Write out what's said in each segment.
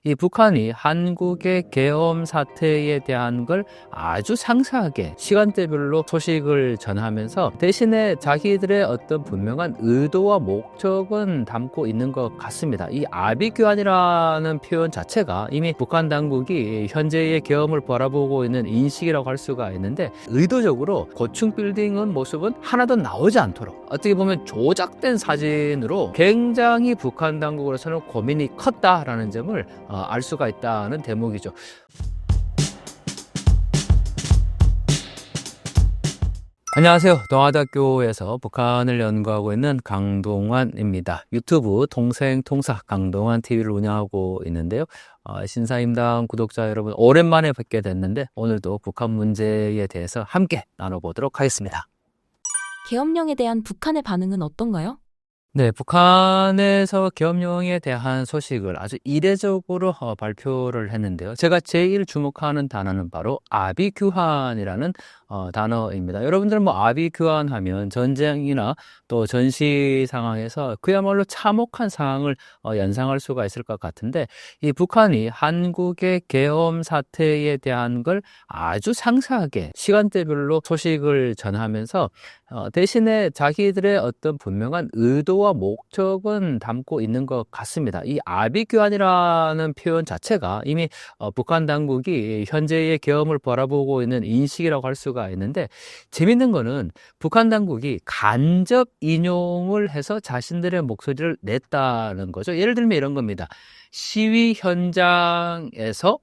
이 북한이 한국의 계엄 사태에 대한 걸 아주 상세하게 시간대별로 소식을 전하면서 대신에 자기들의 어떤 분명한 의도와 목적은 담고 있는 것 같습니다. 이 아비규환이라는 표현 자체가 이미 북한 당국이 현재의 계엄을 바라보고 있는 인식이라고 할 수가 있는데, 의도적으로 고층 빌딩은 모습은 하나도 나오지 않도록 어떻게 보면 조작된 사진으로 굉장히 북한 당국으로서는 고민이 컸다라는 점을 알 수가 있다는 대목이죠. 안녕하세요. 동아대학교에서 북한을 연구하고 있는 강동환입니다. 유튜브 동생통사 강동환 TV를 운영하고 있는데요. 신사임당 구독자 여러분, 오랜만에 뵙게 됐는데 오늘도 북한 문제에 대해서 함께 나눠보도록 하겠습니다. 계엄령에 대한 북한의 반응은 어떤가요? 네, 북한에서 계엄령에 대한 소식을 아주 이례적으로 발표를 했는데요. 제가 제일 주목하는 단어는 바로 아비규환이라는 단어입니다. 여러분들 아비규환 하면 전쟁이나 또 전시 상황에서 그야말로 참혹한 상황을 연상할 수가 있을 것 같은데, 이 북한이 한국의 계엄 사태에 대한 걸 아주 상세하게 시간대별로 소식을 전하면서 대신에 자기들의 어떤 분명한 의도와 목적은 담고 있는 것 같습니다. 이 아비규환이라는 표현 자체가 이미 북한 당국이 현재의 계엄을 바라보고 있는 인식이라고 할 수가 있는데, 재밌는 거는 북한 당국이 간접 인용을 해서 자신들의 목소리를 냈다는 거죠. 예를 들면 이런 겁니다. 시위 현장에서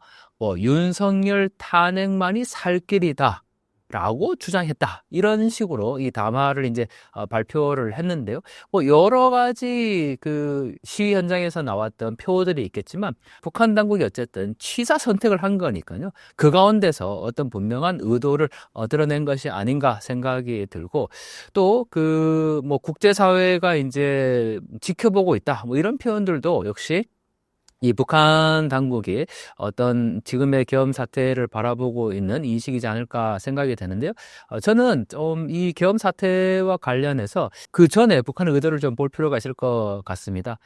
윤석열 탄핵만이 살 길이다 라고 주장했다, 이런 식으로 이 담화를 이제 발표를 했는데요. 여러 가지 그 시위 현장에서 나왔던 표들이 있겠지만 북한 당국이 어쨌든 취사 선택을 한 거니까요. 그 가운데서 어떤 분명한 의도를 드러낸 것이 아닌가 생각이 들고, 또 국제사회가 이제 지켜보고 있다, 이런 표현들도 역시 이 북한 당국이 어떤 지금의 계엄 사태를 바라보고 있는 인식이지 않을까 생각이 되는데요. 저는 좀 이 계엄 사태와 관련해서 그 전에 북한의 의도를 좀 볼 필요가 있을 것 같습니다.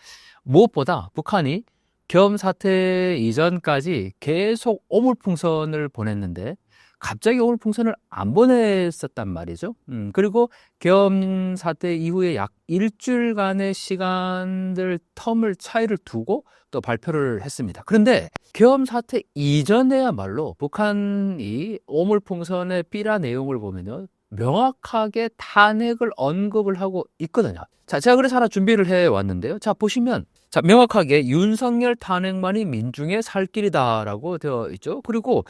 무엇보다 북한이 계엄 사태 이전까지 계속 오물풍선을 보냈는데 갑자기 오물풍선을 안 보냈었단 말이죠. 그리고 계엄 사태 이후에 약 일주일간의 시간들 텀을 차이를 두고 또 발표를 했습니다. 그런데 계엄 사태 이전에야말로 북한이 오물풍선의 삐라 내용을 보면요, 명확하게 탄핵을 언급을 하고 있거든요. 자, 제가 그래서 하나 준비를 해 왔는데요. 자, 보시면 명확하게 윤석열 탄핵만이 민중의 살 길이다라고 되어 있죠. 그리고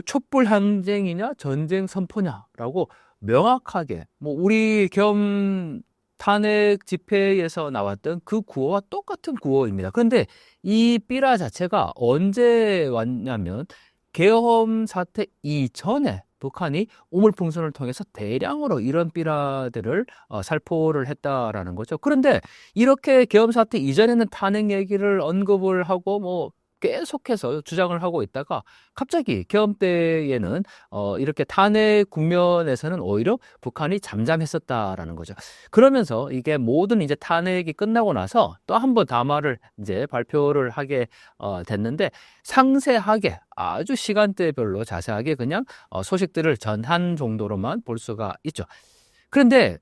촛불 항쟁이냐 전쟁 선포냐라고 명확하게 우리 계엄 탄핵 집회에서 나왔던 그 구호와 똑같은 구호입니다. 그런데 이 삐라 자체가 언제 왔냐면 계엄 사태 이전에 북한이 오물풍선을 통해서 대량으로 이런 삐라들을 살포를 했다라는 거죠. 그런데 이렇게 계엄 사태 이전에는 탄핵 얘기를 언급을 하고 계속해서 주장을 하고 있다가 갑자기 계엄 때에는 이렇게 탄핵 국면에서는 오히려 북한이 잠잠했었다라는 거죠. 그러면서 이게 모든 이제 탄핵이 끝나고 나서 또 한 번 담화를 이제 발표를 하게 됐는데, 상세하게 아주 시간대별로 자세하게 그냥 소식들을 전한 정도로만 볼 수가 있죠. 그런데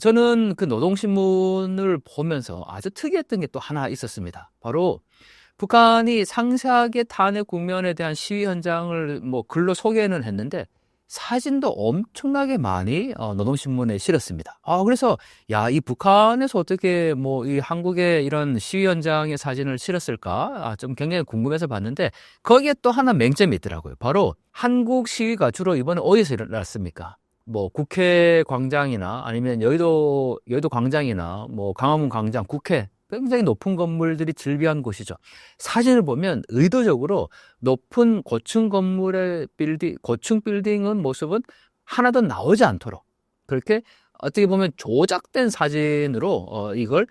저는 그 노동신문을 보면서 아주 특이했던 게 또 하나 있었습니다. 바로 북한이 상세하게 탄핵 국면에 대한 시위 현장을 글로 소개는 했는데 사진도 엄청나게 많이 노동신문에 실었습니다. 그래서 이 북한에서 어떻게 이 한국의 이런 시위 현장의 사진을 실었을까 좀 굉장히 궁금해서 봤는데, 거기에 또 하나 맹점이 있더라고요. 바로 한국 시위가 주로 이번에 어디서 일어났습니까? 국회 광장이나 아니면 여의도 광장이나 광화문 광장, 국회, 굉장히 높은 건물들이 즐비한 곳이죠. 사진을 보면 의도적으로 높은 고층 건물의 고층 빌딩은 모습은 하나도 나오지 않도록 그렇게 어떻게 보면 조작된 사진으로 이걸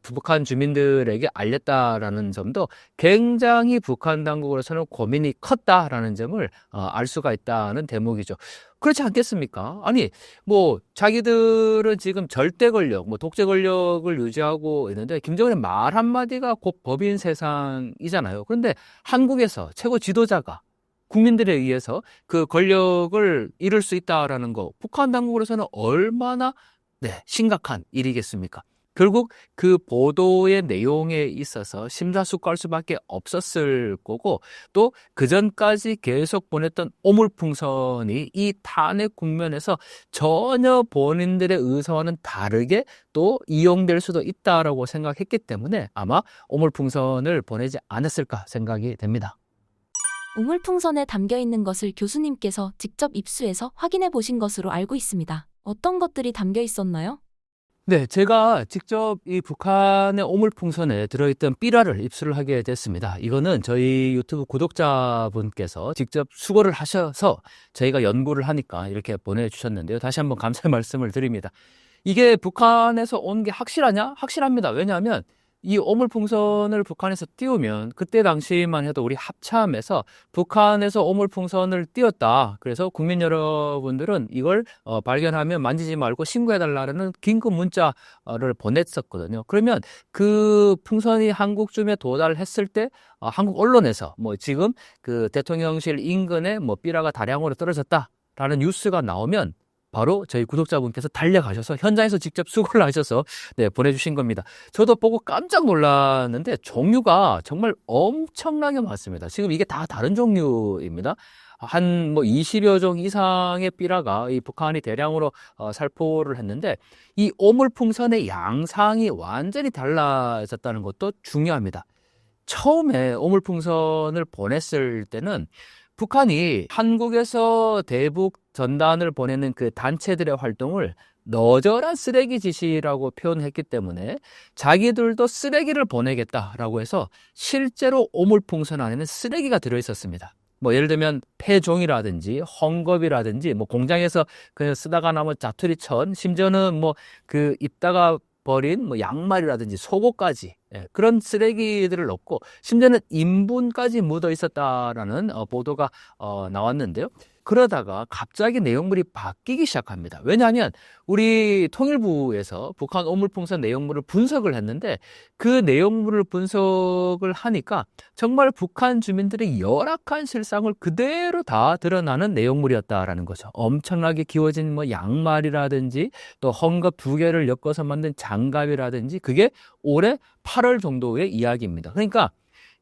북한 주민들에게 알렸다라는 점도 굉장히 북한 당국으로서는 고민이 컸다라는 점을 알 수가 있다는 대목이죠. 그렇지 않겠습니까? 아니, 뭐 자기들은 지금 절대 권력, 뭐 독재 권력을 유지하고 있는데 김정은의 말 한마디가 곧 법인 세상이잖아요. 그런데 한국에서 최고 지도자가 국민들에 의해서 그 권력을 잃을 수 있다라는 거, 북한 당국으로서는 얼마나 심각한 일이겠습니까? 결국 그 보도의 내용에 있어서 심사숙고할 수밖에 없었을 거고, 또 그전까지 계속 보냈던 오물풍선이 이 탄핵 국면에서 전혀 본인들의 의사와는 다르게 또 이용될 수도 있다라고 생각했기 때문에 아마 오물풍선을 보내지 않았을까 생각이 됩니다. 우물풍선에 담겨 있는 것을 교수님께서 직접 입수해서 확인해 보신 것으로 알고 있습니다. 어떤 것들이 담겨 있었나요? 네, 제가 직접 이 북한의 오물풍선에 들어있던 삐라를 입수를 하게 됐습니다. 이거는 저희 유튜브 구독자분께서 직접 수고를 하셔서 저희가 연구를 하니까 이렇게 보내주셨는데요. 다시 한번 감사의 말씀을 드립니다. 이게 북한에서 온 게 확실하냐? 확실합니다. 왜냐하면 이 오물풍선을 북한에서 띄우면 그때 당시만 해도 우리 합참에서 북한에서 오물풍선을 띄웠다. 그래서 국민 여러분들은 이걸 발견하면 만지지 말고 신고해달라는 긴급 문자를 보냈었거든요. 그러면 그 풍선이 한국쯤에 도달했을 때 한국 언론에서 뭐 지금 그 대통령실 인근에 뭐 삐라가 다량으로 떨어졌다라는 뉴스가 나오면 바로 저희 구독자분께서 달려가셔서 현장에서 직접 수고를 하셔서 보내주신 겁니다. 저도 보고 깜짝 놀랐는데 종류가 정말 엄청나게 많습니다. 지금 이게 다 다른 종류입니다. 한 뭐 20여 종 이상의 삐라가 이 북한이 대량으로 살포를 했는데 이 오물풍선의 양상이 완전히 달라졌다는 것도 중요합니다. 처음에 오물풍선을 보냈을 때는 북한이 한국에서 대북 전단을 보내는 그 단체들의 활동을 너절한 쓰레기 짓이라고 표현했기 때문에 자기들도 쓰레기를 보내겠다라고 해서 실제로 오물풍선 안에는 쓰레기가 들어있었습니다. 뭐 예를 들면 폐종이라든지 헝겊이라든지 뭐 공장에서 그냥 쓰다가 남은 자투리천, 심지어는 뭐 그 입다가 버린 뭐 양말이라든지 속옷까지 그런 쓰레기들을 넣고 심지어는 인분까지 묻어 있었다라는 보도가 나왔는데요. 그러다가 갑자기 내용물이 바뀌기 시작합니다. 왜냐하면 우리 통일부에서 북한 오물풍선 내용물을 분석을 했는데 그 내용물을 분석을 하니까 정말 북한 주민들의 열악한 실상을 그대로 다 드러나는 내용물이었다라는 거죠. 엄청나게 기워진 뭐 양말이라든지 또 헝겊 2개를 엮어서 만든 장갑이라든지 그게 올해 8월 정도의 이야기입니다. 그러니까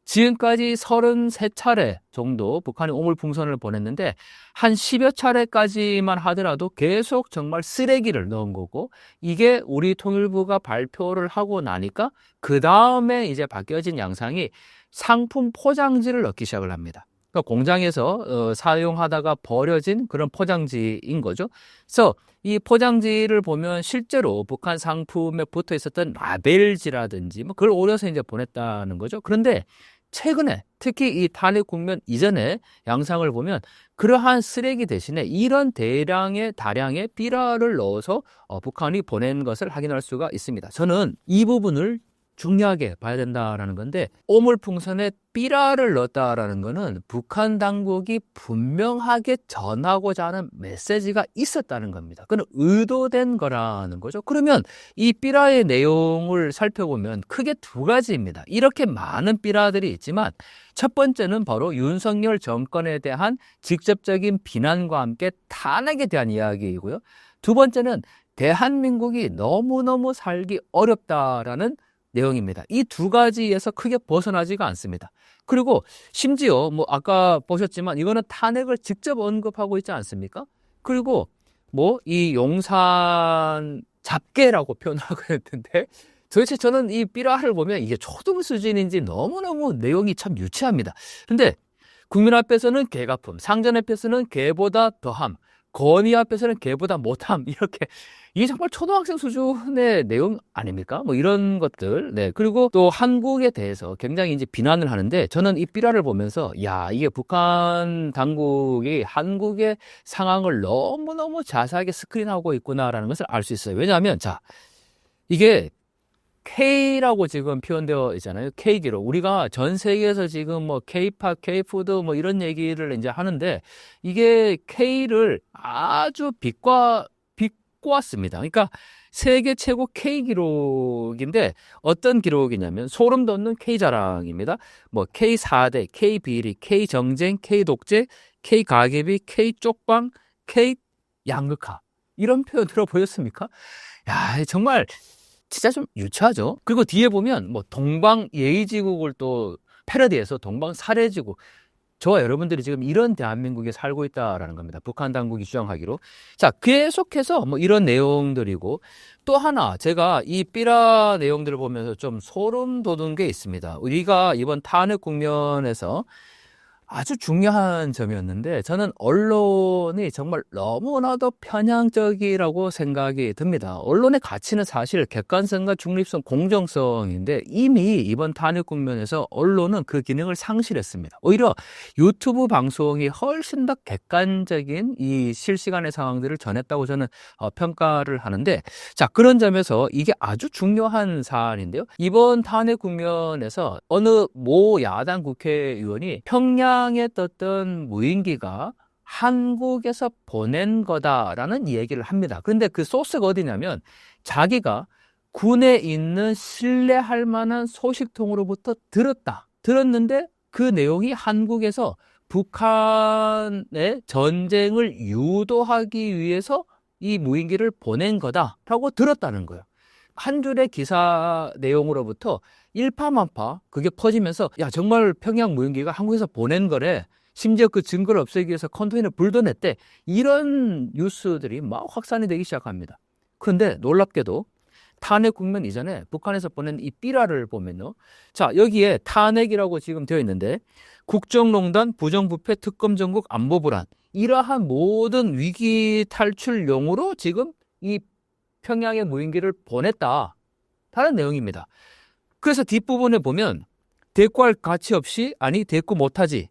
지금까지 33차례 정도 북한이 오물풍선을 보냈는데 한 10여 차례까지만 하더라도 계속 정말 쓰레기를 넣은 거고 이게 우리 통일부가 발표를 하고 나니까 그 다음에 이제 바뀌어진 양상이 상품 포장지를 넣기 시작을 합니다. 그러니까 공장에서 사용하다가 버려진 그런 포장지인 거죠. 그래서 이 포장지를 보면 실제로 북한 상품에 붙어 있었던 라벨지라든지 뭐 그걸 오려서 이제 보냈다는 거죠. 그런데 최근에 특히 이 탄핵 국면 이전에 양상을 보면 그러한 쓰레기 대신에 이런 다량의 삐라를 넣어서 북한이 보낸 것을 확인할 수가 있습니다. 저는 이 부분을 중요하게 봐야 된다라는 건데 오물풍선에 삐라를 넣었다라는 거는 북한 당국이 분명하게 전하고자 하는 메시지가 있었다는 겁니다. 그건 의도된 거라는 거죠. 그러면 이 삐라의 내용을 살펴보면 크게 두 가지입니다. 이렇게 많은 삐라들이 있지만 첫 번째는 바로 윤석열 정권에 대한 직접적인 비난과 함께 탄핵에 대한 이야기이고요. 두 번째는 대한민국이 너무너무 살기 어렵다라는 내용입니다. 이 두 가지에서 크게 벗어나지가 않습니다. 그리고 심지어 뭐 아까 보셨지만 이거는 탄핵을 직접 언급하고 있지 않습니까? 그리고 뭐 이 용산 잡개라고 표현하고 했는데 도대체 저는 이 삐라를 보면 이게 초등 수준인지 너무너무 내용이 참 유치합니다. 근데 국민 앞에서는 개가품, 상전 앞에서는 개보다 더함, 건의 앞에서는 개보다 못함. 이렇게. 이게 정말 초등학생 수준의 내용 아닙니까? 뭐 이런 것들. 네. 그리고 또 한국에 대해서 굉장히 이제 비난을 하는데 저는 이 삐라를 보면서 야, 이게 북한 당국이 한국의 상황을 너무너무 자세하게 스크린하고 있구나라는 것을 알 수 있어요. 왜냐하면 자, 이게 K라고 지금 표현되어 있잖아요. K기로. 우리가 전 세계에서 지금 뭐 K-팝, K-푸드 뭐 이런 얘기를 이제 하는데 이게 K를 아주 비꼬았습니다. 그러니까 세계 최고 K 기록인데 어떤 기록이냐면 소름 돋는 K 자랑입니다. 뭐 K4대, K 비리, K 정쟁, K 독재, K 가계비, K 쪽방, K 양극화. 이런 표현 들어보셨습니까? 야, 정말 진짜 좀 유치하죠. 그리고 뒤에 보면 뭐 동방 예의지국을 또 패러디해서 동방 살해지국. 저와 여러분들이 지금 이런 대한민국에 살고 있다라는 겁니다. 북한 당국이 주장하기로. 자, 계속해서 뭐 이런 내용들이고 또 하나 제가 이 삐라 내용들을 보면서 좀 소름 돋은 게 있습니다. 우리가 이번 탄핵 국면에서 아주 중요한 점이었는데 저는 언론이 정말 너무나도 편향적이라고 생각이 듭니다. 언론의 가치는 사실 객관성과 중립성, 공정성인데 이미 이번 탄핵 국면에서 언론은 그 기능을 상실했습니다. 오히려 유튜브 방송이 훨씬 더 객관적인 이 실시간의 상황들을 전했다고 저는 평가를 하는데 자, 그런 점에서 이게 아주 중요한 사안인데요. 이번 탄핵 국면에서 어느 모 야당 국회의원이 평양에 떴던 무인기가 한국에서 보낸 거다라는 얘기를 합니다. 그런데 그 소스가 어디냐면 자기가 군에 있는 신뢰할 만한 소식통으로부터 들었는데 그 내용이 한국에서 북한의 전쟁을 유도하기 위해서 이 무인기를 보낸 거다라고 들었다는 거예요. 한 줄의 기사 내용으로부터 일파만파 그게 퍼지면서 야, 정말 평양 무인기가 한국에서 보낸 거래. 심지어 그 증거를 없애기 위해서 컨테이너 불도 냈대. 이런 뉴스들이 막 확산이 되기 시작합니다. 그런데 놀랍게도 탄핵 국면 이전에 북한에서 보낸 이 삐라를 보면요. 자, 여기에 탄핵이라고 지금 되어 있는데 국정농단, 부정부패, 특검 전국, 안보불안 이러한 모든 위기 탈출용으로 지금 이 평양에 무인기를 보냈다. 다른 내용입니다. 그래서 뒷부분에 보면 대꾸할 가치 없이 아니 대꾸 못하지.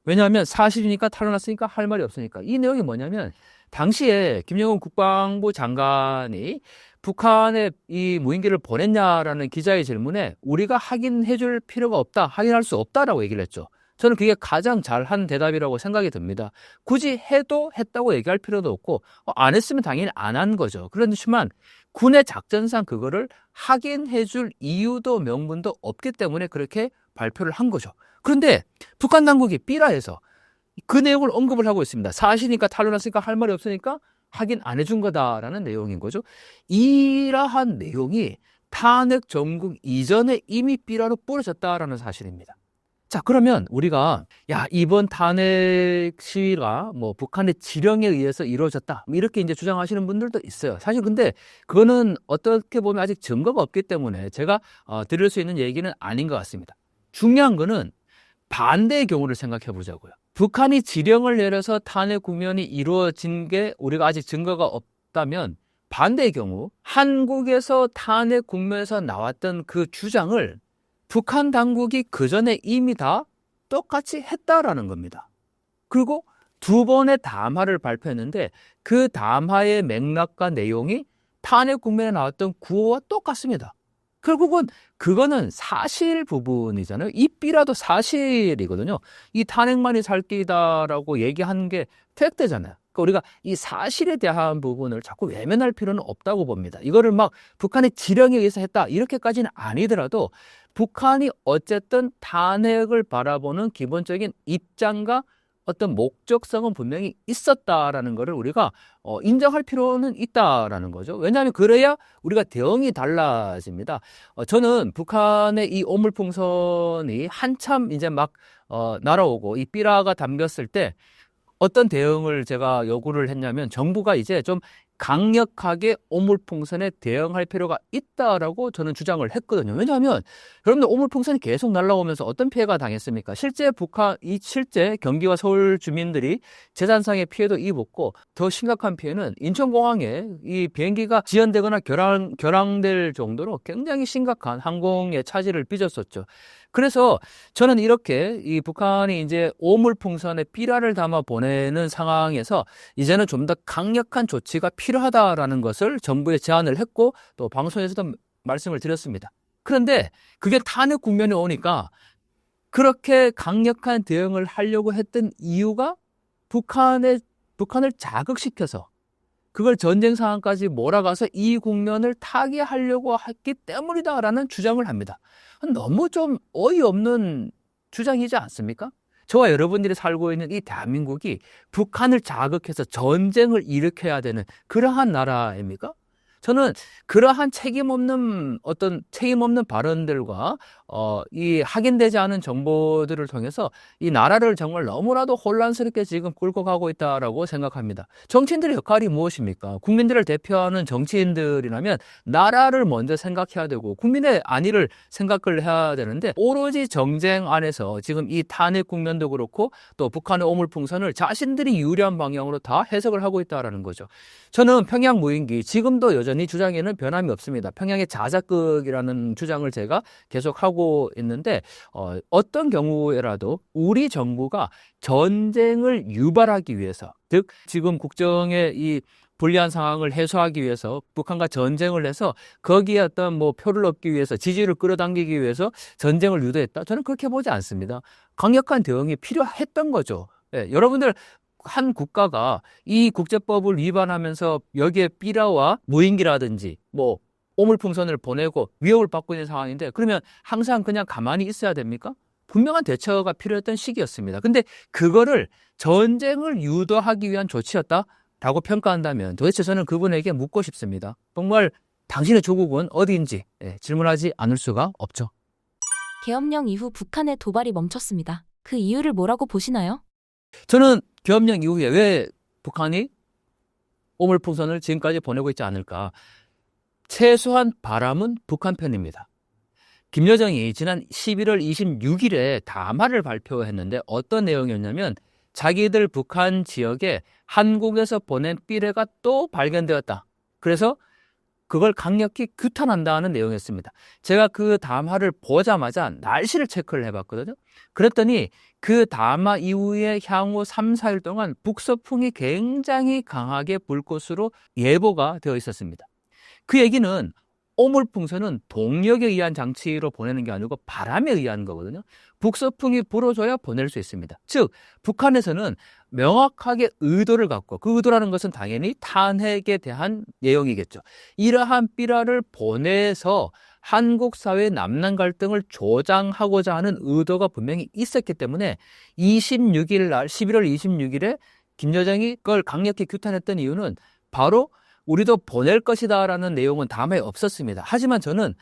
왜냐하면 사실이니까 탄로났으니까 할 말이 없으니까. 이 내용이 뭐냐면 당시에 김정은 국방부 장관이 북한에 이 무인기를 보냈냐라는 기자의 질문에 우리가 확인해 줄 필요가 없다. 확인할 수 없다라고 얘기를 했죠. 저는 그게 가장 잘한 대답이라고 생각이 듭니다. 굳이 해도 했다고 얘기할 필요도 없고 안 했으면 당연히 안 한 거죠. 그렇지만 군의 작전상 그거를 확인해 줄 이유도 명분도 없기 때문에 그렇게 발표를 한 거죠. 그런데 북한 당국이 삐라에서 그 내용을 언급을 하고 있습니다. 사실이니까 탄로났으니까 할 말이 없으니까 확인 안 해준 거다라는 내용인 거죠. 이러한 내용이 탄핵 정국 이전에 이미 삐라로 뿌려졌다라는 사실입니다. 자, 그러면 우리가 야, 이번 탄핵 시위가 뭐 북한의 지령에 의해서 이루어졌다 이렇게 이제 주장하시는 분들도 있어요. 사실 근데 그거는 어떻게 보면 아직 증거가 없기 때문에 제가 드릴 수 있는 얘기는 아닌 것 같습니다. 중요한 거는 반대의 경우를 생각해 보자고요. 북한이 지령을 내려서 탄핵 국면이 이루어진 게 우리가 아직 증거가 없다면 반대의 경우 한국에서 탄핵 국면에서 나왔던 그 주장을 북한 당국이 그 전에 이미 다 똑같이 했다라는 겁니다. 그리고 두 번의 담화를 발표했는데 그 담화의 맥락과 내용이 탄핵 국면에 나왔던 구호와 똑같습니다. 결국은 그거는 사실 부분이잖아요. 이 삐라도 사실이거든요. 이 탄핵만이 살 길이다라고 얘기하는 게 팩트잖아요. 그러니까 우리가 이 사실에 대한 부분을 자꾸 외면할 필요는 없다고 봅니다. 이거를 막 북한의 지령에 의해서 했다 이렇게까지는 아니더라도 북한이 어쨌든 탄핵을 바라보는 기본적인 입장과 어떤 목적성은 분명히 있었다라는 것을 우리가 인정할 필요는 있다라는 거죠. 왜냐하면 그래야 우리가 대응이 달라집니다. 저는 북한의 이 오물풍선이 한참 이제 막 날아오고 이 삐라가 담겼을 때 어떤 대응을 제가 요구를 했냐면 정부가 이제 좀 강력하게 오물풍선에 대응할 필요가 있다라고 저는 주장을 했거든요. 왜냐하면 여러분들 오물풍선이 계속 날아오면서 어떤 피해가 당했습니까? 실제 경기와 서울 주민들이 재산상의 피해도 입었고 더 심각한 피해는 인천공항에 이 비행기가 지연되거나 결항될 정도로 굉장히 심각한 항공의 차질을 빚었었죠. 그래서 저는 이렇게 이 북한이 이제 오물풍선에 삐라를 담아 보내는 상황에서 이제는 좀 더 강력한 조치가 필요하다라는 것을 정부에 제안을 했고 또 방송에서도 말씀을 드렸습니다. 그런데 그게 탄핵 국면에 오니까 그렇게 강력한 대응을 하려고 했던 이유가 북한을 자극시켜서 그걸 전쟁 상황까지 몰아가서 이 국면을 타개하려고 했기 때문이다라는 주장을 합니다. 너무 좀 어이없는 주장이지 않습니까? 저와 여러분들이 살고 있는 이 대한민국이 북한을 자극해서 전쟁을 일으켜야 되는 그러한 나라입니까? 저는 그러한 책임 없는 발언들과 이 확인되지 않은 정보들을 통해서 이 나라를 정말 너무나도 혼란스럽게 지금 끌고 가고 있다라고 생각합니다. 정치인들의 역할이 무엇입니까? 국민들을 대표하는 정치인들이라면 나라를 먼저 생각해야 되고 국민의 안위를 생각을 해야 되는데 오로지 정쟁 안에서 지금 이 탄핵 국면도 그렇고 또 북한의 오물풍선을 자신들이 유리한 방향으로 다 해석을 하고 있다라는 거죠. 저는 평양 무인기 지금도 여전히 주장에는 변함이 없습니다. 평양의 자작극이라는 주장을 제가 계속하고 있는데 어떤 경우에라도 우리 정부가 전쟁을 유발하기 위해서 즉 지금 국정의 이 불리한 상황을 해소하기 위해서 북한과 전쟁을 해서 거기에 어떤 표를 얻기 위해서 지지를 끌어당기기 위해서 전쟁을 유도했다. 저는 그렇게 보지 않습니다. 강력한 대응이 필요했던 거죠. 예, 여러분들 한 국가가 이 국제법을 위반하면서 여기에 삐라와 무인기라든지 오물풍선을 보내고 위협을 받고 있는 상황인데 그러면 항상 그냥 가만히 있어야 됩니까? 분명한 대처가 필요했던 시기였습니다. 근데 그거를 전쟁을 유도하기 위한 조치였다라고 평가한다면 도대체 저는 그분에게 묻고 싶습니다. 정말 당신의 조국은 어디인지 질문하지 않을 수가 없죠. 계엄령 이후 북한의 도발이 멈췄습니다. 그 이유를 뭐라고 보시나요? 저는 계엄령 이후에 왜 북한이 오물풍선을 지금까지 보내고 있지 않을까? 최소한 바람은 북한 편입니다. 김여정이 지난 11월 26일에 담화를 발표했는데 어떤 내용이었냐면 자기들 북한 지역에 한국에서 보낸 삐레가 또 발견되었다. 그래서 그걸 강력히 규탄한다는 내용이었습니다. 제가 그 담화를 보자마자 날씨를 체크를 해봤거든요. 그랬더니 그 담화 이후에 향후 3, 4일 동안 북서풍이 굉장히 강하게 불 것으로 예보가 되어 있었습니다. 그 얘기는 오물풍선은 동력에 의한 장치로 보내는 게 아니고 바람에 의한 거거든요. 북서풍이 불어줘야 보낼 수 있습니다. 즉 북한에서는 명확하게 의도를 갖고 그 의도라는 것은 당연히 탄핵에 대한 내용이겠죠. 이러한 삐라를 보내서 한국 사회의 남남 갈등을 조장하고자 하는 의도가 분명히 있었기 때문에 26일 날 11월 26일에 김여정이 그걸 강력히 규탄했던 이유는 바로 우리도 보낼 것이다라는 내용은 담화에 없었습니다. 하지만 저는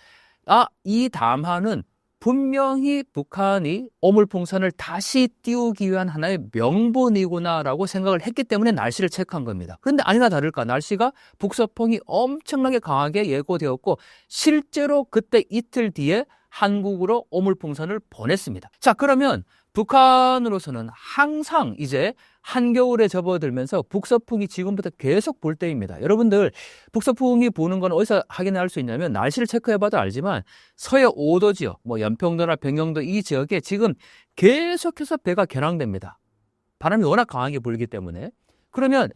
이 담화는 분명히 북한이 오물풍선을 다시 띄우기 위한 하나의 명분이구나라고 생각을 했기 때문에 날씨를 체크한 겁니다. 그런데 아니나 다를까 날씨가 북서풍이 엄청나게 강하게 예고되었고 실제로 그때 이틀 뒤에 한국으로 오물풍선을 보냈습니다. 자, 그러면 북한으로서는 항상 이제 한겨울에 접어들면서 북서풍이 지금부터 계속 불 때입니다. 여러분들 북서풍이 부는 건 어디서 확인할 수 있냐면 날씨를 체크해봐도 알지만 서해 5도 지역, 연평도나 병영도 이 지역에 지금 계속해서 배가 결항됩니다. 바람이 워낙 강하게 불기 때문에. 그러면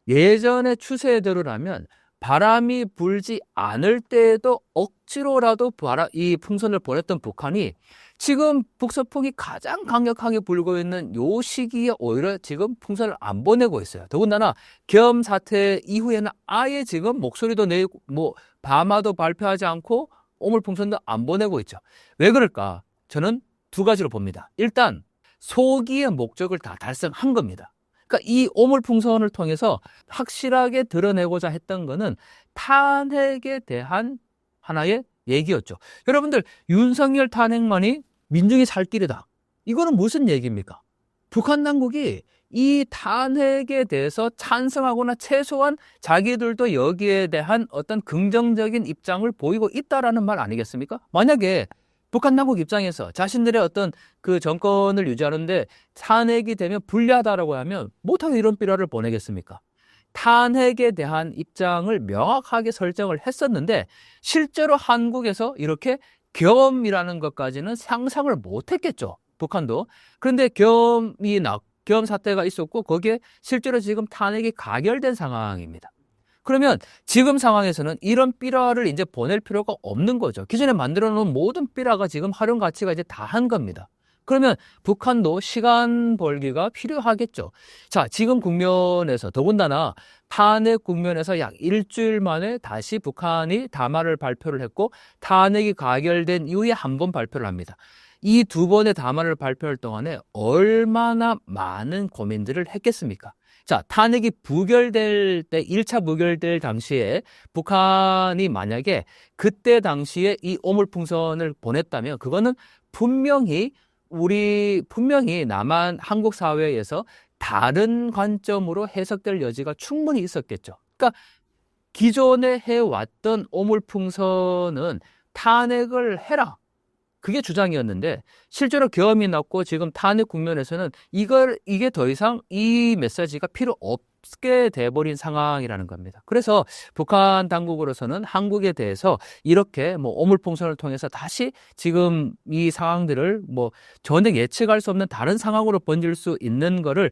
예전의 추세대로라면 바람이 불지 않을 때에도 억지로라도 이 풍선을 보냈던 북한이 지금 북서풍이 가장 강력하게 불고 있는 요 시기에 오히려 지금 풍선을 안 보내고 있어요. 더군다나 계엄 사태 이후에는 아예 지금 목소리도 내고 담화도 발표하지 않고 오물풍선도 안 보내고 있죠. 왜 그럴까? 저는 두 가지로 봅니다. 일단 소기의 목적을 다 달성한 겁니다. 그러니까 이 오물풍선을 통해서 확실하게 드러내고자 했던 거는 탄핵에 대한 하나의 얘기였죠. 여러분들 윤석열 탄핵만이 민중이 살 길이다. 이거는 무슨 얘기입니까? 북한 당국이 이 탄핵에 대해서 찬성하거나 최소한 자기들도 여기에 대한 어떤 긍정적인 입장을 보이고 있다라는 말 아니겠습니까? 만약에 북한 당국 입장에서 자신들의 어떤 그 정권을 유지하는데 탄핵이 되면 불리하다라고 하면 못하게 이런 삐라를 보내겠습니까? 탄핵에 대한 입장을 명확하게 설정을 했었는데 실제로 한국에서 이렇게 겸이라는 것까지는 상상을 못했겠죠. 북한도. 그런데 겸 사태가 있었고 거기에 실제로 지금 탄핵이 가결된 상황입니다. 그러면 지금 상황에서는 이런 삐라를 이제 보낼 필요가 없는 거죠. 기존에 만들어 놓은 모든 삐라가 지금 활용 가치가 이제 다 한 겁니다. 그러면 북한도 시간 벌기가 필요하겠죠. 자, 지금 국면에서 더군다나 탄핵 국면에서 약 일주일 만에 다시 북한이 담화를 발표를 했고 탄핵이 가결된 이후에 한 번 발표를 합니다. 이 두 번의 담화를 발표할 동안에 얼마나 많은 고민들을 했겠습니까? 자, 탄핵이 부결될 때, 1차 부결될 당시에 북한이 만약에 그때 당시에 이 오물풍선을 보냈다면 그거는 분명히 남한 한국 사회에서 다른 관점으로 해석될 여지가 충분히 있었겠죠. 그러니까 기존에 해왔던 오물풍선은 탄핵을 해라. 그게 주장이었는데 실제로 계엄이 났고 지금 탄핵 국면에서는 이게 더 이상 이 메시지가 필요 없게 돼버린 상황이라는 겁니다. 그래서 북한 당국으로서는 한국에 대해서 이렇게 뭐 오물풍선을 통해서 다시 지금 이 상황들을 뭐 전혀 예측할 수 없는 다른 상황으로 번질 수 있는 거를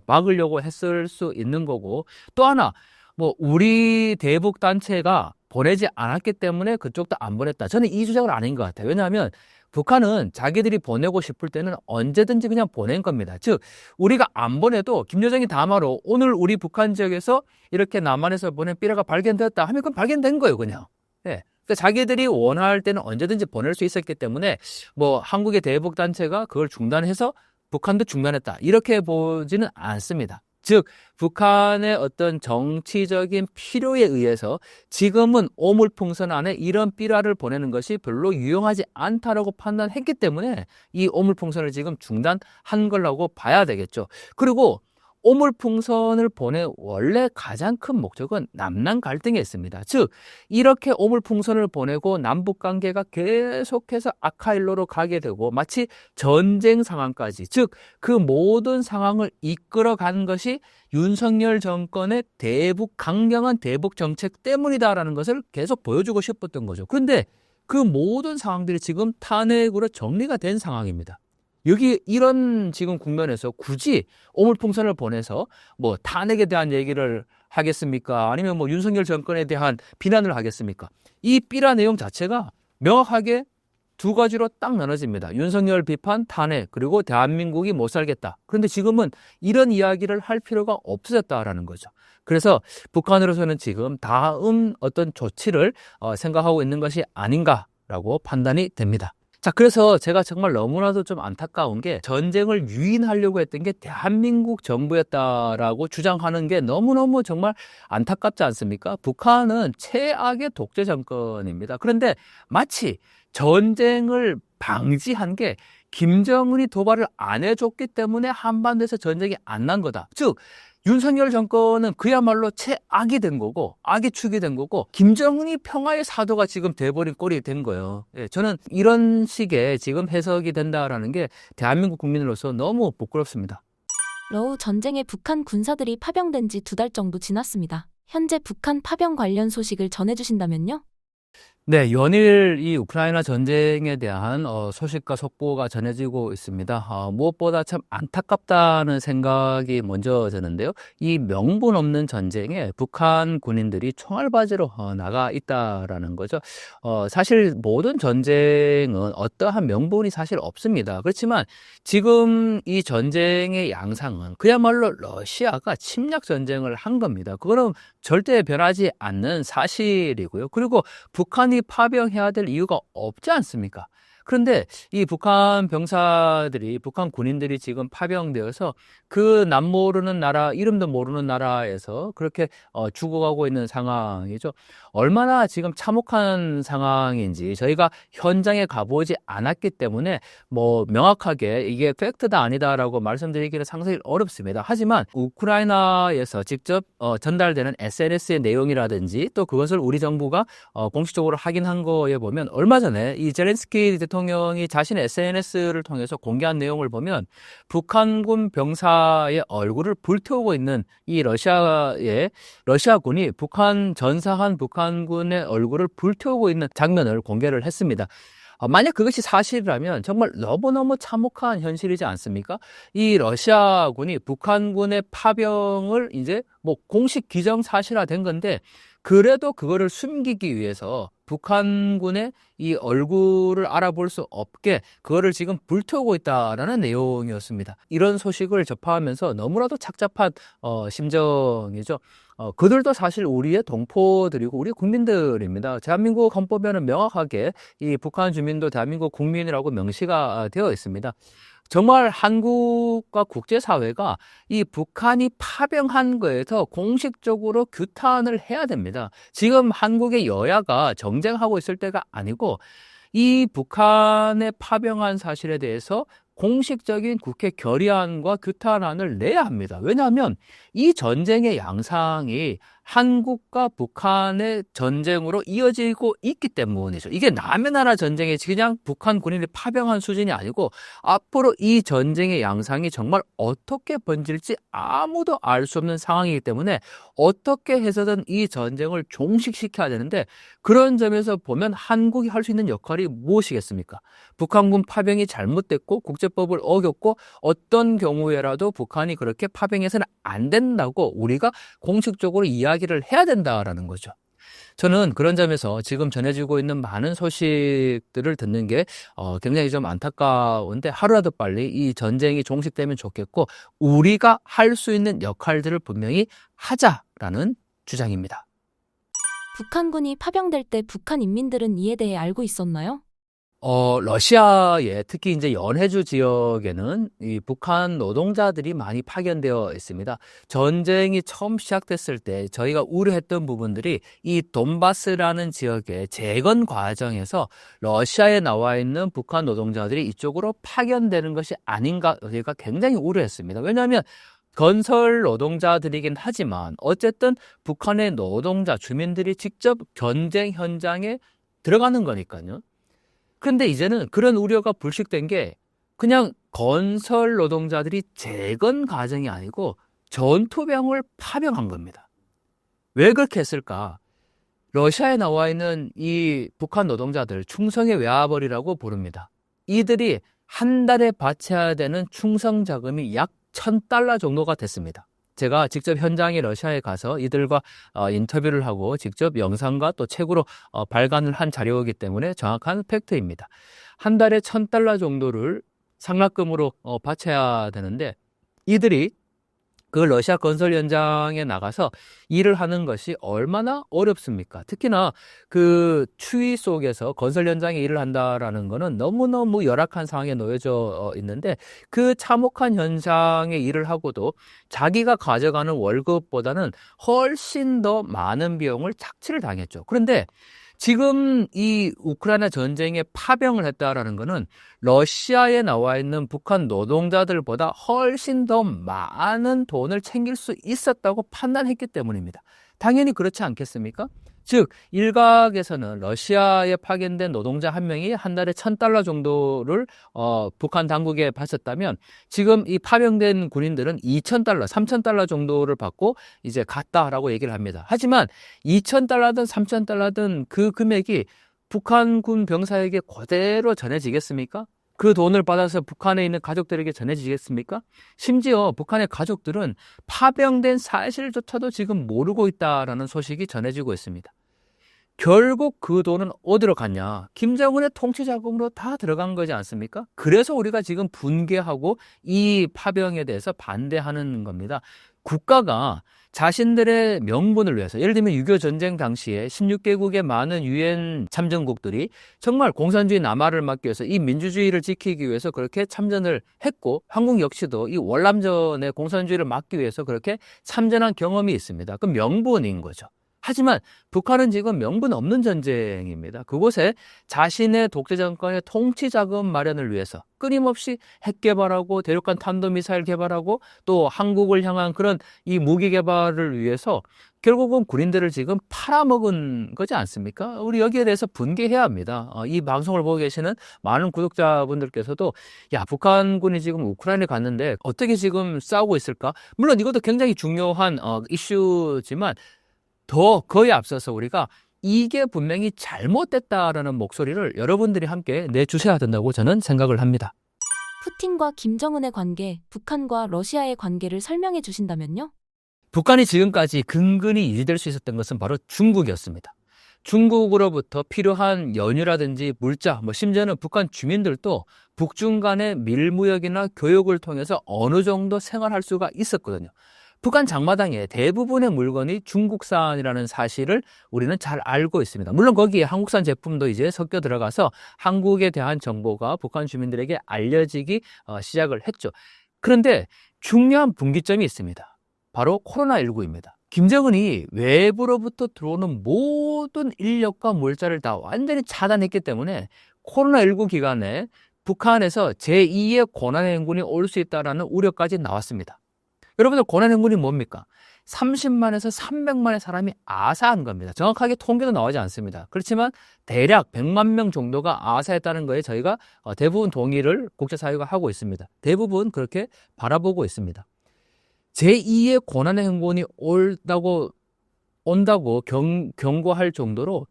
막으려고 했을 수 있는 거고 또 하나 뭐 우리 대북 단체가 보내지 않았기 때문에 그쪽도 안 보냈다. 저는 이 주장은 아닌 것 같아요. 왜냐하면 북한은 자기들이 보내고 싶을 때는 언제든지 그냥 보낸 겁니다. 즉 우리가 안 보내도 김여정이 담화로 오늘 우리 북한 지역에서 이렇게 남한에서 보낸 삐라가 발견되었다 하면 그건 발견된 거예요, 그냥. 네. 그러니까 자기들이 원할 때는 언제든지 보낼 수 있었기 때문에 뭐 한국의 대북 단체가 그걸 중단해서 북한도 중단했다. 이렇게 보지는 않습니다. 즉 북한의 어떤 정치적인 필요에 의해서 지금은 오물풍선 안에 이런 삐라를 보내는 것이 별로 유용하지 않다라고 판단했기 때문에 이 오물풍선을 지금 중단한 거라고 봐야 되겠죠. 그리고 오물풍선을 보낸 원래 가장 큰 목적은 남남 갈등에 있습니다. 즉 이렇게 오물풍선을 보내고 남북관계가 계속해서 악화일로로 가게 되고 마치 전쟁 상황까지 즉 그 모든 상황을 이끌어간 것이 윤석열 정권의 강경한 대북 정책 때문이다라는 것을 계속 보여주고 싶었던 거죠. 그런데 그 모든 상황들이 지금 탄핵으로 정리가 된 상황입니다. 여기 이런 지금 국면에서 굳이 오물풍선을 보내서 뭐 탄핵에 대한 얘기를 하겠습니까? 아니면 뭐 윤석열 정권에 대한 비난을 하겠습니까? 이 삐라 내용 자체가 명확하게 두 가지로 딱 나눠집니다. 윤석열 비판, 탄핵, 그리고 대한민국이 못 살겠다. 그런데 지금은 이런 이야기를 할 필요가 없어졌다라는 거죠. 그래서 북한으로서는 지금 다음 어떤 조치를 생각하고 있는 것이 아닌가라고 판단이 됩니다. 자, 그래서 제가 정말 너무나도 좀 안타까운 게 전쟁을 유인하려고 했던 게 대한민국 정부였다라고 주장하는 게 너무너무 정말 안타깝지 않습니까? 북한은 최악의 독재 정권입니다. 그런데 마치 전쟁을 방지한 게 김정은이 도발을 안 해줬기 때문에 한반도에서 전쟁이 안 난 거다. 즉 윤석열 정권은 그야말로 최악이 된 거고 악의 축이 된 거고 김정은이 평화의 사도가 지금 돼버린 꼴이 된 거예요. 예, 저는 이런 식의 지금 해석이 된다라는 게 대한민국 국민으로서 너무 부끄럽습니다. 러우 전쟁에 북한 군사들이 파병된 지 2달 정도 지났습니다. 현재 북한 파병 관련 소식을 전해주신다면요? 네, 연일 이 우크라이나 전쟁에 대한 소식과 속보가 전해지고 있습니다. 무엇보다 참 안타깝다는 생각이 먼저 드는데요. 이 명분 없는 전쟁에 북한 군인들이 총알바지로 나가 있다라는 거죠. 사실 모든 전쟁은 어떠한 명분이 사실 없습니다. 그렇지만 지금 이 전쟁의 양상은 그야말로 러시아가 침략 전쟁을 한 겁니다. 그거는 절대 변하지 않는 사실이고요. 그리고 북한이 파병해야 될 이유가 없지 않습니까? 그런데 이 북한 병사들이, 북한 군인들이 지금 파병되어서 그 남모르는 나라, 이름도 모르는 나라에서 그렇게 죽어가고 있는 상황이죠. 얼마나 지금 참혹한 상황인지 저희가 현장에 가보지 않았기 때문에 뭐 명확하게 이게 팩트다 아니다라고 말씀드리기는 상당히 어렵습니다. 하지만 우크라이나에서 직접 전달되는 SNS의 내용이라든지 또 그것을 우리 정부가 공식적으로 확인한 거에 보면, 얼마 전에 이 젤렌스키 대통령이 자신의 SNS를 통해서 공개한 내용을 보면 북한군 병사의 얼굴을 불태우고 있는 이 러시아군이 북한 전사한 북한군의 얼굴을 불태우고 있는 장면을 공개를 했습니다. 만약 그것이 사실이라면 정말 너무너무 참혹한 현실이지 않습니까? 이 러시아군이 북한군의 파병을 이제 뭐 공식 기정사실화된 건데, 그래도 그거를 숨기기 위해서 북한군의 이 얼굴을 알아볼 수 없게 그거를 지금 불태우고 있다라는 내용이었습니다. 이런 소식을 접하면서 너무나도 착잡한 심정이죠. 그들도 사실 우리의 동포들이고 우리 국민들입니다. 대한민국 헌법에는 명확하게 이 북한 주민도 대한민국 국민이라고 명시가 되어 있습니다. 정말 한국과 국제사회가 이 북한이 파병한 거에서 공식적으로 규탄을 해야 됩니다. 지금 한국의 여야가 정쟁하고 있을 때가 아니고 이 북한에 파병한 사실에 대해서 공식적인 국회 결의안과 규탄안을 내야 합니다. 왜냐하면 이 전쟁의 양상이 한국과 북한의 전쟁으로 이어지고 있기 때문이죠. 이게 남의 나라 전쟁이 그냥 북한 군인이 파병한 수준이 아니고 앞으로 이 전쟁의 양상이 정말 어떻게 번질지 아무도 알 수 없는 상황이기 때문에 어떻게 해서든 이 전쟁을 종식시켜야 되는데, 그런 점에서 보면 한국이 할 수 있는 역할이 무엇이겠습니까? 북한군 파병이 잘못됐고 국제법을 어겼고 어떤 경우에라도 북한이 그렇게 파병해서는 안 된다고 우리가 공식적으로 이야기를 해야 된다라는 거죠. 저는 그런 점에서 지금 전해지고 있는 많은 소식들을 듣는 게 굉장히 좀 안타까운데, 하루라도 빨리 이 전쟁이 종식되면 좋겠고 우리가 할 수 있는 역할들을 분명히 하자라는 주장입니다. 북한군이 파병될 때 북한 인민들은 이에 대해 알고 있었나요? 러시아에 특히 이제 연해주 지역에는 이 북한 노동자들이 많이 파견되어 있습니다. 전쟁이 처음 시작됐을 때 저희가 우려했던 부분들이 이 돈바스라는 지역의 재건 과정에서 러시아에 나와 있는 북한 노동자들이 이쪽으로 파견되는 것이 아닌가 저희가 굉장히 우려했습니다. 왜냐하면 건설 노동자들이긴 하지만 어쨌든 북한의 노동자, 주민들이 직접 전쟁 현장에 들어가는 거니까요. 근데 이제는 그런 우려가 불식된 게 그냥 건설 노동자들이 재건 과정이 아니고 전투병을 파병한 겁니다. 왜 그렇게 했을까? 러시아에 나와 있는 이 북한 노동자들 충성의 외아벌이라고 부릅니다. 이들이 한 달에 바쳐야 되는 충성 자금이 약 $1,000 정도가 됐습니다. 제가 직접 현장에 러시아에 가서 이들과 인터뷰를 하고 직접 영상과 또 책으로 발간을 한 자료이기 때문에 정확한 팩트입니다. 한 달에 $1,000 정도를 상납금으로 바쳐야 되는데, 이들이 그 러시아 건설 현장에 나가서 일을 하는 것이 얼마나 어렵습니까? 특히나 그 추위 속에서 건설 현장에 일을 한다라는 거는 너무너무 열악한 상황에 놓여져 있는데, 그 참혹한 현장에 일을 하고도 자기가 가져가는 월급보다는 훨씬 더 많은 비용을 착취를 당했죠. 그런데 지금 이 우크라이나 전쟁에 파병을 했다라는 것은 러시아에 나와 있는 북한 노동자들보다 훨씬 더 많은 돈을 챙길 수 있었다고 판단했기 때문입니다. 당연히 그렇지 않겠습니까? 즉 일각에서는 러시아에 파견된 노동자 한 명이 한 달에 $1,000 정도를 북한 당국에 바쳤다면, 지금 이 파병된 군인들은 $2,000, $3,000 정도를 받고 이제 갔다라고 얘기를 합니다. 하지만 $2,000든 $3,000든 그 금액이 북한군 병사에게 그대로 전해지겠습니까? 그 돈을 받아서 북한에 있는 가족들에게 전해지겠습니까? 심지어 북한의 가족들은 파병된 사실조차도 지금 모르고 있다라는 소식이 전해지고 있습니다. 결국 그 돈은 어디로 갔냐? 김정은의 통치 자금으로 다 들어간 거지 않습니까? 그래서 우리가 지금 분개하고 이 파병에 대해서 반대하는 겁니다. 국가가 자신들의 명분을 위해서, 예를 들면 6.25 전쟁 당시에 16개국의 많은 유엔 참전국들이 정말 공산주의 남하를 막기 위해서 이 민주주의를 지키기 위해서 그렇게 참전을 했고, 한국 역시도 이 월남전의 공산주의를 막기 위해서 그렇게 참전한 경험이 있습니다. 그 명분인 거죠. 하지만 북한은 지금 명분 없는 전쟁입니다. 그곳에 자신의 독재 정권의 통치 자금 마련을 위해서 끊임없이 핵 개발하고 대륙간 탄도미사일 개발하고 또 한국을 향한 그런 이 무기 개발을 위해서 결국은 군인들을 지금 팔아먹은 거지 않습니까? 우리 여기에 대해서 분개해야 합니다. 이 방송을 보고 계시는 많은 구독자분들께서도 야, 북한군이 지금 우크라이나에 갔는데 어떻게 지금 싸우고 있을까? 물론 이것도 굉장히 중요한 이슈지만 더 거에 앞서서 우리가 이게 분명히 잘못됐다라는 목소리를 여러분들이 함께 내주셔야 된다고 저는 생각을 합니다. 푸틴과 김정은의 관계, 북한과 러시아의 관계를 설명해 주신다면요? 북한이 지금까지 근근히 이지될 수 있었던 것은 바로 중국이었습니다. 중국으로부터 필요한 연유라든지 물자, 심지어는 북한 주민들도 북중 간의 밀무역이나 교역을 통해서 어느 정도 생활할 수가 있었거든요. 북한 장마당에 대부분의 물건이 중국산이라는 사실을 우리는 잘 알고 있습니다. 물론 거기에 한국산 제품도 이제 섞여 들어가서 한국에 대한 정보가 북한 주민들에게 알려지기 시작을 했죠. 그런데 중요한 분기점이 있습니다. 바로 코로나19입니다. 김정은이 외부로부터 들어오는 모든 인력과 물자를 다 완전히 차단했기 때문에 코로나19 기간에 북한에서 제2의 고난행군이 올 수 있다는 우려까지 나왔습니다. 여러분들 고난행군이 뭡니까? 30만에서 300만의 사람이 아사한 겁니다. 정확하게 통계도 나오지 않습니다. 그렇지만 대략 100만 명 정도가 아사했다는 거에 저희가 대부분 동의를 국제사회가 하고 있습니다. 대부분 그렇게 바라보고 있습니다. 제2의 고난행군이 온다고 경고할 정도로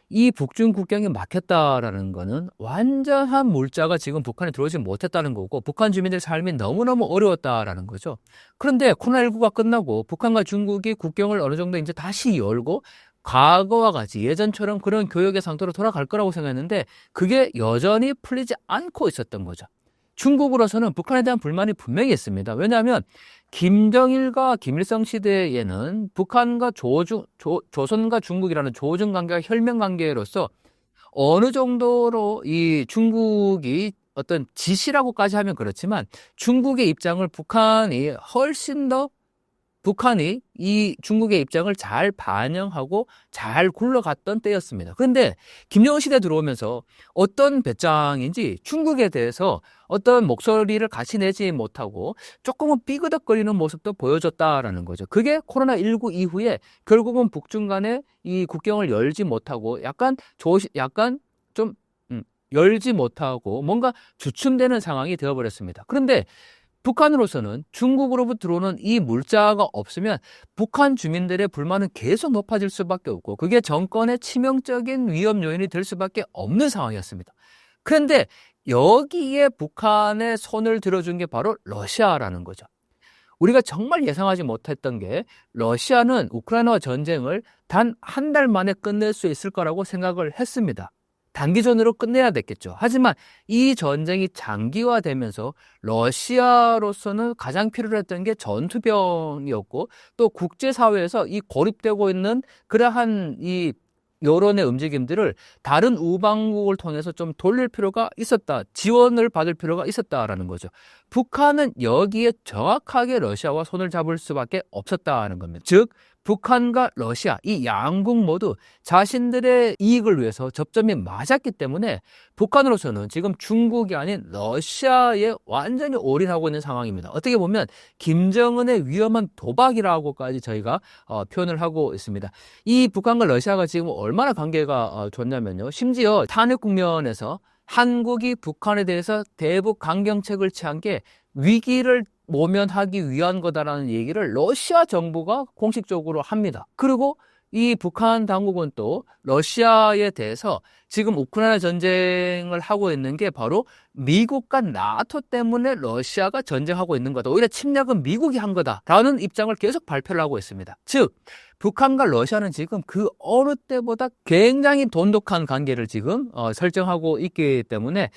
이 북중 국경이 막혔다라는 거는 완전한 물자가 지금 북한에 들어오지 못했다는 거고 북한 주민들의 삶이 너무너무 어려웠다라는 거죠. 그런데 코로나19가 끝나고 북한과 중국이 국경을 어느 정도 이제 다시 열고 과거와 같이 예전처럼 그런 교역의 상태로 돌아갈 거라고 생각했는데 그게 여전히 풀리지 않고 있었던 거죠. 중국으로서는 북한에 대한 불만이 분명히 있습니다. 왜냐하면 김정일과 김일성 시대에는 북한과 조선과 중국이라는 조중 관계가 혈맹 관계로서 어느 정도로 이 중국이 어떤 지시라고까지 하면 그렇지만 중국의 입장을 북한이 이 중국의 입장을 잘 반영하고 잘 굴러갔던 때였습니다. 그런데 김정은 시대 들어오면서 어떤 배짱인지 중국에 대해서 어떤 목소리를 같이 내지 못하고 조금은 삐그덕거리는 모습도 보여줬다라는 거죠. 그게 코로나19 이후에 결국은 북중 간에 이 국경을 열지 못하고 약간 좀 열지 못하고 뭔가 주춤되는 상황이 되어버렸습니다. 그런데 북한으로서는 중국으로부터 들어오는 이 물자가 없으면 북한 주민들의 불만은 계속 높아질 수밖에 없고 그게 정권의 치명적인 위험 요인이 될 수밖에 없는 상황이었습니다. 그런데 여기에 북한의 손을 들어준 게 바로 러시아라는 거죠. 우리가 정말 예상하지 못했던 게 러시아는 우크라이나 전쟁을 단 한 달 만에 끝낼 수 있을 거라고 생각을 했습니다. 단기전으로 끝내야 됐겠죠. 하지만 이 전쟁이 장기화되면서 러시아로서는 가장 필요했던 게 전투병이었고 또 국제사회에서 이 고립되고 있는 그러한 이 여론의 움직임들을 다른 우방국을 통해서 좀 돌릴 필요가 있었다. 지원을 받을 필요가 있었다라는 거죠. 북한은 여기에 정확하게 러시아와 손을 잡을 수밖에 없었다는 겁니다. 즉 북한과 러시아 이 양국 모두 자신들의 이익을 위해서 접점이 맞았기 때문에 북한으로서는 지금 중국이 아닌 러시아에 완전히 올인하고 있는 상황입니다. 어떻게 보면 김정은의 위험한 도박이라고까지 저희가 표현을 하고 있습니다. 이 북한과 러시아가 지금 얼마나 관계가 좋냐면요. 심지어 탄핵 국면에서 한국이 북한에 대해서 대북 강경책을 취한 게 위기를 모면하기 위한 거다라는 얘기를 러시아 정부가 공식적으로 합니다. 그리고 이 북한 당국은 또 러시아에 대해서 지금 우크라이나 전쟁을 하고 있는 게 바로 미국과 나토 때문에 러시아가 전쟁하고 있는 거다. 오히려 침략은 미국이 한 거다라는 입장을 계속 발표를 하고 있습니다. 즉 북한과 러시아는 지금 그 어느 때보다 굉장히 돈독한 관계를 지금 설정하고 있기 때문에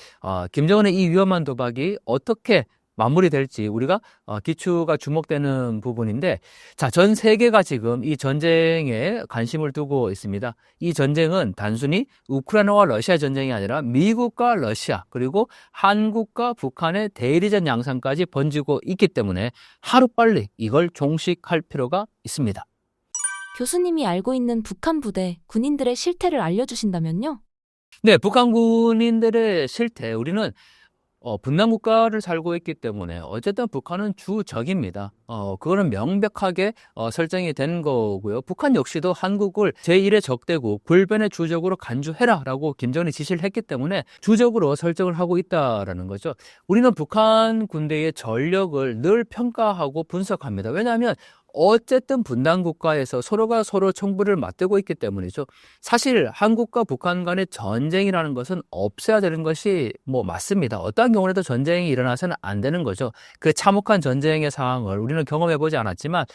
김정은의 이 위험한 도박이 어떻게 마무리될지 우리가 기추가 주목되는 부분인데, 자, 전 세계가 지금 이 전쟁에 관심을 두고 있습니다. 이 전쟁은 단순히 우크라이나와 러시아 전쟁이 아니라 미국과 러시아 그리고 한국과 북한의 대리전 양상까지 번지고 있기 때문에 하루빨리 이걸 종식할 필요가 있습니다. 교수님이 알고 있는 북한 부대, 군인들의 실태를 알려주신다면요? 네, 북한 군인들의 실태, 우리는 분단 국가를 살고 있기 때문에 어쨌든 북한은 주적입니다. 그거는 명백하게 설정이 된 거고요. 북한 역시도 한국을 제1의 적대국, 불변의 주적으로 간주해라라고 김정은이 지시를 했기 때문에 주적으로 설정을 하고 있다라는 거죠. 우리는 북한 군대의 전력을 늘 평가하고 분석합니다. 왜냐하면 어쨌든 분단 국가에서 서로가 서로 총부를 맞대고 있기 때문이죠. 사실 한국과 북한 간의 전쟁이라는 것은 없어야 되는 것이 맞습니다. 어떠한 경우라도 전쟁이 일어나서는 안 되는 거죠. 그 참혹한 전쟁의 상황을 우리는 경험해보지 않았지만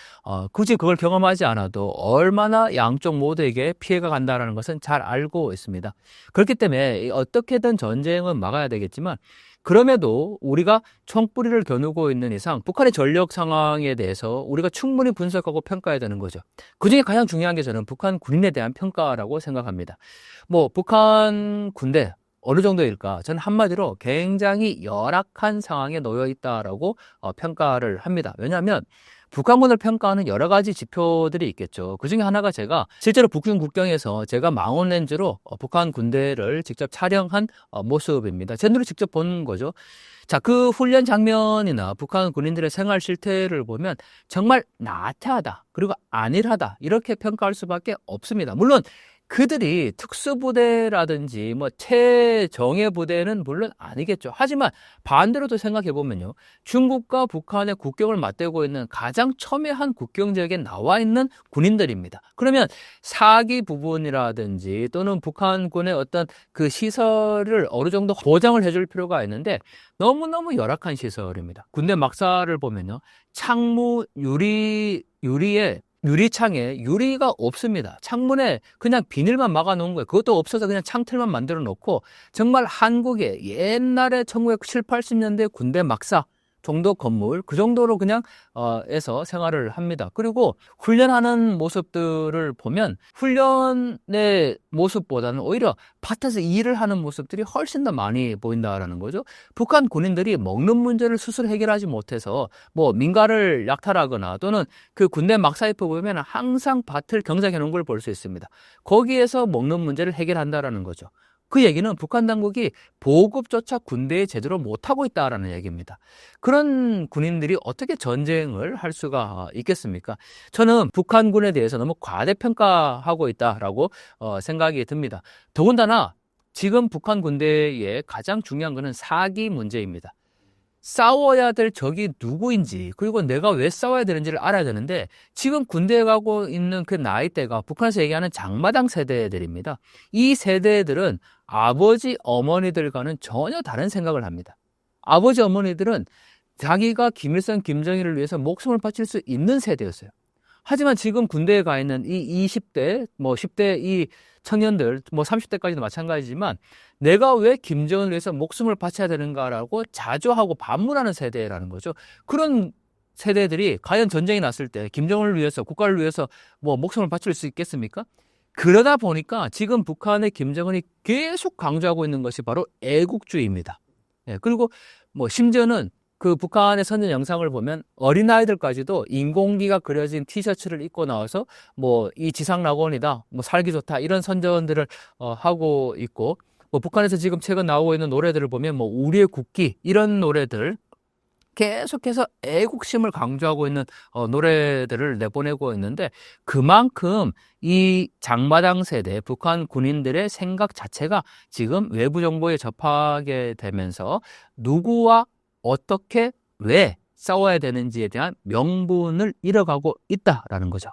굳이 그걸 경험하지 않아도 얼마나 양쪽 모두에게 피해가 간다는 것은 잘 알고 있습니다. 그렇기 때문에 어떻게든 전쟁은 막아야 되겠지만 그럼에도 우리가 총뿌리를 겨누고 있는 이상 북한의 전력 상황에 대해서 우리가 충분히 분석하고 평가해야 되는 거죠. 그중에 가장 중요한 게 저는 북한 군인에 대한 평가라고 생각합니다. 북한 군대 어느 정도일까? 저는 한마디로 굉장히 열악한 상황에 놓여 있다라고 평가를 합니다. 왜냐하면 북한군을 평가하는 여러 가지 지표들이 있겠죠. 그중에 하나가 제가 실제로 북중 국경에서 제가 망원 렌즈로 북한 군대를 직접 촬영한 모습입니다. 제 눈으로 직접 본 거죠. 자, 그 훈련 장면이나 북한 군인들의 생활 실태를 보면 정말 나태하다, 그리고 안일하다, 이렇게 평가할 수밖에 없습니다. 물론 그들이 특수부대라든지 최정예 부대는 물론 아니겠죠. 하지만 반대로 또 생각해보면요, 중국과 북한의 국경을 맞대고 있는 가장 첨예한 국경 지역에 나와 있는 군인들입니다. 그러면 사기 부분이라든지 또는 북한군의 어떤 그 시설을 어느 정도 보장을 해줄 필요가 있는데 너무너무 열악한 시설입니다. 군대 막사를 보면요, 창문 유리에 유리창에 유리가 없습니다. 창문에 그냥 비닐만 막아놓은 거예요. 그것도 없어서 그냥 창틀만 만들어 놓고 정말 한국의 옛날에 1970, 80년대 군대 막사 정도 건물, 그 정도로 그냥 에서 생활을 합니다. 그리고 훈련하는 모습들을 보면 훈련의 모습보다는 오히려 밭에서 일을 하는 모습들이 훨씬 더 많이 보인다라는 거죠. 북한 군인들이 먹는 문제를 스스로 해결하지 못해서 민가를 약탈하거나 또는 그 군대 막사에 보면 항상 밭을 경작해 놓은 걸 볼 수 있습니다. 거기에서 먹는 문제를 해결한다라는 거죠. 그 얘기는 북한 당국이 보급조차 군대에 제대로 못하고 있다라는 얘기입니다. 그런 군인들이 어떻게 전쟁을 할 수가 있겠습니까? 저는 북한군에 대해서 너무 과대평가하고 있다라고 생각이 듭니다. 더군다나 지금 북한 군대의 가장 중요한 것은 사기 문제입니다. 싸워야 될 적이 누구인지, 그리고 내가 왜 싸워야 되는지를 알아야 되는데 지금 군대에 가고 있는 그 나이대가 북한에서 얘기하는 장마당 세대들입니다. 이 세대들은 아버지, 어머니들과는 전혀 다른 생각을 합니다. 아버지, 어머니들은 자기가 김일성, 김정일을 위해서 목숨을 바칠 수 있는 세대였어요. 하지만 지금 군대에 가 있는 이 20대, 10대 이 청년들, 30대까지도 마찬가지지만 내가 왜 김정은을 위해서 목숨을 바쳐야 되는가라고 자조하고 반문하는 세대라는 거죠. 그런 세대들이 과연 전쟁이 났을 때 김정은을 위해서, 국가를 위해서 목숨을 바칠 수 있겠습니까? 그러다 보니까 지금 북한의 김정은이 계속 강조하고 있는 것이 바로 애국주의입니다. 그리고 심지어는 그 북한의 선전 영상을 보면 어린아이들까지도 인공기가 그려진 티셔츠를 입고 나와서 이 지상낙원이다, 살기 좋다, 이런 선전들을 하고 있고, 북한에서 지금 최근 나오고 있는 노래들을 보면 우리의 국기, 이런 노래들 계속해서 애국심을 강조하고 있는 노래들을 내보내고 있는데, 그만큼 이 장마당 세대 북한 군인들의 생각 자체가 지금 외부 정보에 접하게 되면서 누구와 어떻게 왜 싸워야 되는지에 대한 명분을 잃어가고 있다라는 거죠.